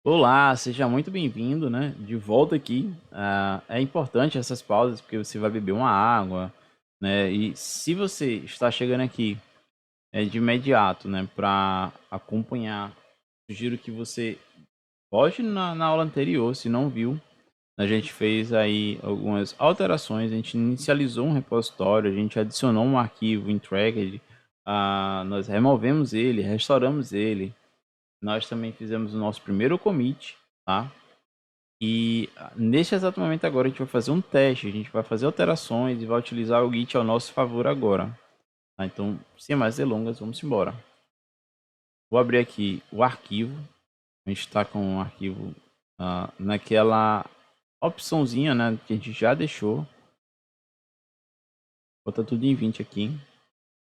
Olá, seja muito bem-vindo, né? De volta aqui. É importante essas pausas porque você vai beber uma água, né? E se você está chegando aqui de imediato, né, para acompanhar, sugiro que você volte na aula anterior, se não viu. A gente fez aí algumas alterações, a gente inicializou um repositório, a gente adicionou um arquivo em Tracked, nós removemos ele, restauramos ele. Nós também fizemos o nosso primeiro commit, tá? E neste exato momento agora a gente vai fazer um teste, a gente vai fazer alterações e vai utilizar o Git ao nosso favor agora. Tá? Então, sem mais delongas, vamos embora. Vou abrir aqui o arquivo. A gente está com um arquivo naquela opçãozinha, né, que a gente já deixou. Vou botar tudo em 20 aqui.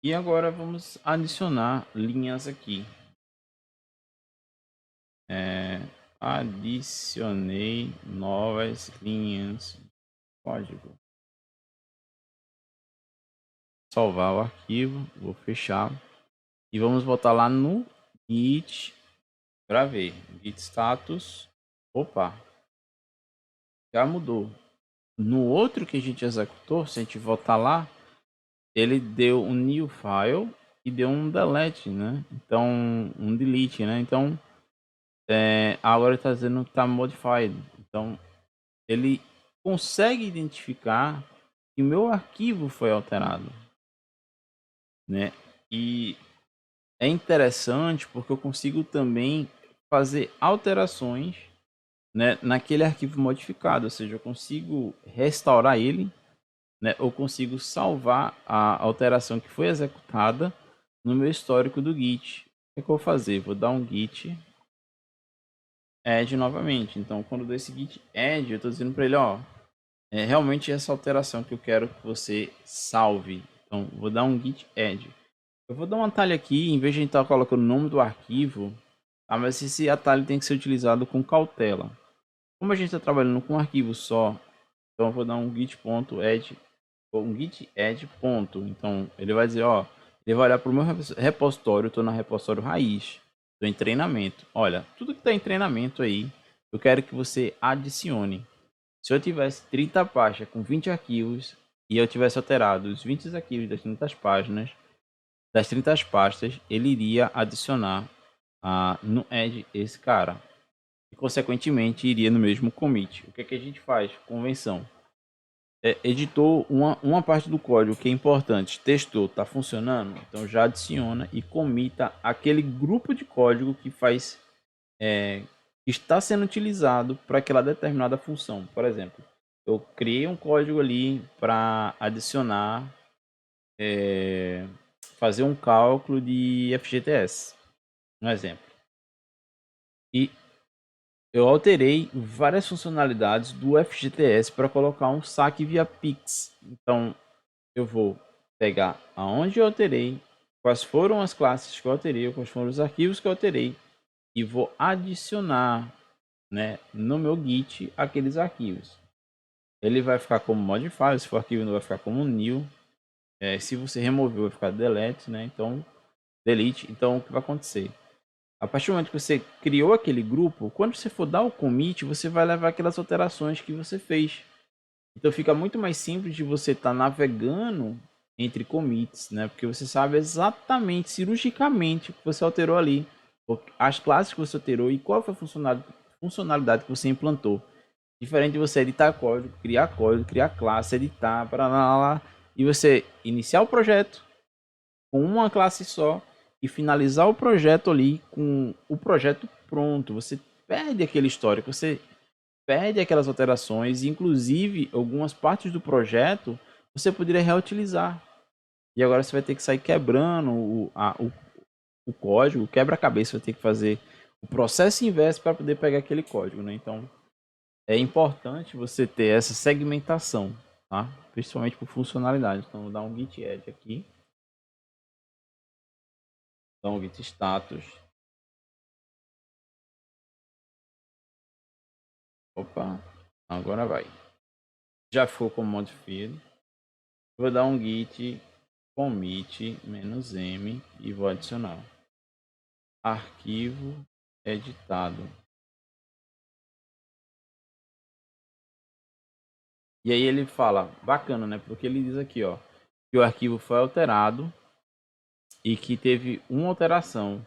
E agora vamos adicionar linhas aqui. Adicionei novas linhas de código. Salvar o arquivo, vou fechar e vamos voltar lá no Git para ver. Git status, opa, já mudou. No outro que a gente executou, se a gente voltar lá, ele deu um new file e deu um delete, né? Então, um delete, né? Então, agora está dizendo que está modified. Então, ele consegue identificar que o meu arquivo foi alterado, né? E é interessante porque eu consigo também fazer alterações, né, naquele arquivo modificado, ou seja, eu consigo restaurar ele, né, ou consigo salvar a alteração que foi executada no meu histórico do Git. O que eu vou fazer? Vou dar um Git add novamente. Então, quando eu dou esse Git add, eu estou dizendo para ele, ó, é realmente essa alteração que eu quero que você salve. Então, vou dar um Git add. Eu vou dar um atalho aqui, em vez de a gente estar colocando o nome do arquivo, mas esse atalho tem que ser utilizado com cautela. Como a gente está trabalhando com um arquivo só, então eu vou dar um git.add, ou um git add ponto. Então ele vai dizer, ó, ele vai olhar para o meu repositório, estou na repositório raiz, estou em treinamento. Olha, tudo que está em treinamento aí, eu quero que você adicione. Se eu tivesse 30 pastas com 20 arquivos e eu tivesse alterado os 20 arquivos das 30 páginas, das 30 pastas, ele iria adicionar no add esse cara. E, consequentemente, iria no mesmo commit. O que, é que a gente faz? Convenção. Editou uma parte do código que é importante, testou, está funcionando, então já adiciona e comita aquele grupo de código que faz está sendo utilizado para aquela determinada função. Por exemplo, eu criei um código ali para adicionar, fazer um cálculo de FGTS, um exemplo. E eu alterei várias funcionalidades do FGTS para colocar um saque via Pix. Então, eu vou pegar aonde eu alterei, quais foram as classes que eu alterei, quais foram os arquivos que eu alterei e vou adicionar, né, no meu Git aqueles arquivos. Ele vai ficar como modify, se for arquivo não vai ficar como new. Se você removeu vai ficar delete, né? Então, delete. Então, o que vai acontecer? A partir do momento que você criou aquele grupo, quando você for dar o commit, você vai levar aquelas alterações que você fez. Então fica muito mais simples de você estar navegando entre commits, né? Porque você sabe exatamente, cirurgicamente, o que você alterou ali, as classes que você alterou e qual foi a funcionalidade que você implantou. Diferente de você editar código, criar classe, editar, para lá, e você iniciar o projeto com uma classe só e finalizar o projeto ali com o projeto pronto. Você perde aquele histórico, você perde aquelas alterações, inclusive algumas partes do projeto você poderia reutilizar. E agora você vai ter que sair quebrando o código, quebra-cabeça, vai ter que fazer o processo inverso para poder pegar aquele código, né? Então é importante você ter essa segmentação, tá? Principalmente por funcionalidade. Então vou dar um git add aqui, dar um git status. Opa, agora vai. Já ficou como modified. Vou dar um git commit "-m" e vou adicionar arquivo editado. E aí ele fala, bacana, né? Porque ele diz aqui, ó, que o arquivo foi alterado e que teve uma alteração,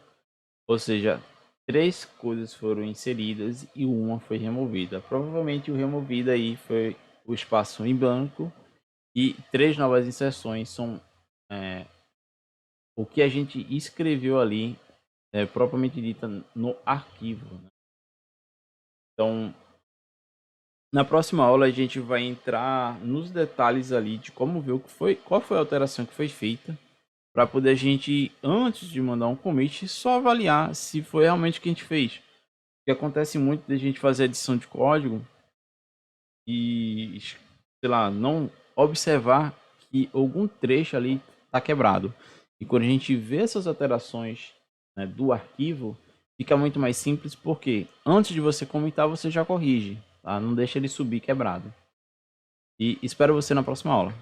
ou seja, 3 coisas foram inseridas e uma foi removida. Provavelmente o removido aí foi o espaço em branco e 3 novas inserções são o que a gente escreveu ali, propriamente dita no arquivo, né? Então, na próxima aula a gente vai entrar nos detalhes ali de como ver o que foi, qual foi a alteração que foi feita, para poder a gente, antes de mandar um commit, só avaliar se foi realmente o que a gente fez. Que acontece muito de a gente fazer edição de código e, sei lá, não observar que algum trecho ali está quebrado. E quando a gente vê essas alterações, né, do arquivo, fica muito mais simples porque antes de você comentar, você já corrige, tá? Não deixa ele subir quebrado. E espero você na próxima aula.